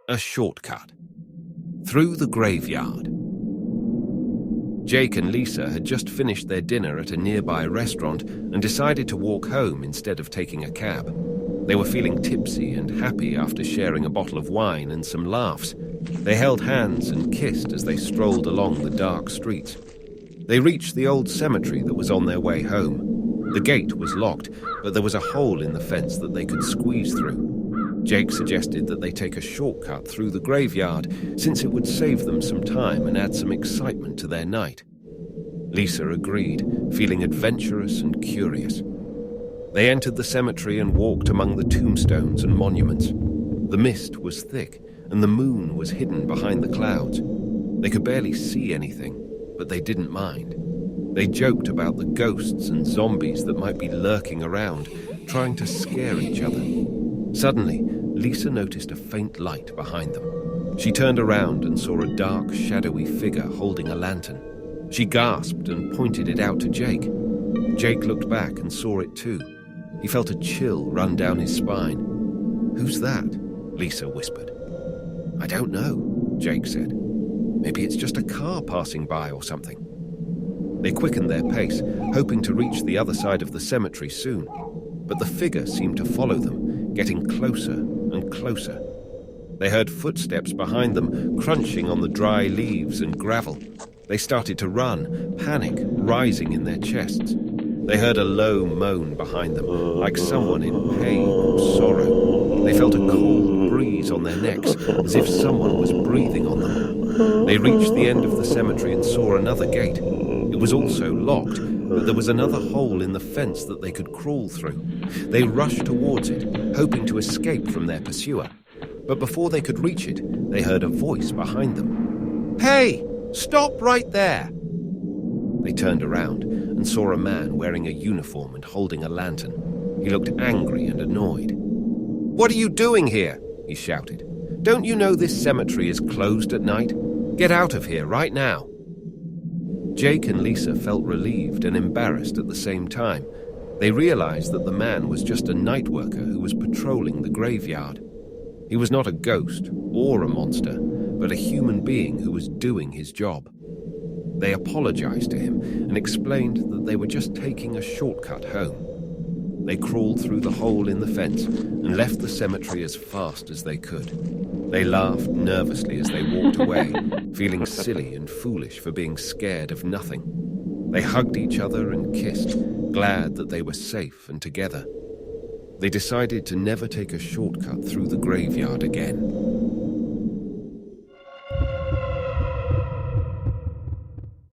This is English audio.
A shortcut. Through the graveyard. Jake and Lisa had just finished their dinner at a nearby restaurant and decided to walk home instead of taking a cab. They were feeling tipsy and happy after sharing a bottle of wine and some laughs. They held hands and kissed as they strolled along the dark streets. They reached the old cemetery that was on their way home. The gate was locked, but there was a hole in the fence that they could squeeze through. Jake suggested that they take a shortcut through the graveyard, since it would save them some time and add some excitement to their night. Lisa agreed, feeling adventurous and curious. They entered the cemetery and walked among the tombstones and monuments. The mist was thick, and the moon was hidden behind the clouds. They could barely see anything, but they didn't mind. They joked about the ghosts and zombies that might be lurking around, trying to scare each other. Suddenly, Lisa noticed a faint light behind them. She turned around and saw a dark, shadowy figure holding a lantern. She gasped and pointed it out to Jake. Jake looked back and saw it too. He felt a chill run down his spine. "Who's that?" Lisa whispered. "I don't know," Jake said. "Maybe it's just a car passing by or something." They quickened their pace, hoping to reach the other side of the cemetery soon. But the figure seemed to follow them, getting closer and closer. They heard footsteps behind them, crunching on the dry leaves and gravel. They started to run, panic rising in their chests. They heard a low moan behind them, like someone in pain or sorrow. They felt a cold breeze on their necks, as if someone was breathing on them. They reached the end of the cemetery and saw another gate. It was also locked, but there was another hole in the fence that they could crawl through. They rushed towards it, hoping to escape from their pursuer. But before they could reach it, they heard a voice behind them. "Hey! Stop right there!" They turned around and saw a man wearing a uniform and holding a lantern. He looked angry and annoyed. "What are you doing here?" he shouted. "Don't you know this cemetery is closed at night? Get out of here right now." Jake and Lisa felt relieved and embarrassed at the same time. They realized that the man was just a night worker who was patrolling the graveyard. He was not a ghost or a monster, but a human being who was doing his job. They apologized to him and explained that they were just taking a shortcut home. They crawled through the hole in the fence and left the cemetery as fast as they could. They laughed nervously as they walked away, feeling silly and foolish for being scared of nothing. They hugged each other and kissed, glad that they were safe and together. They decided to never take a shortcut through the graveyard again.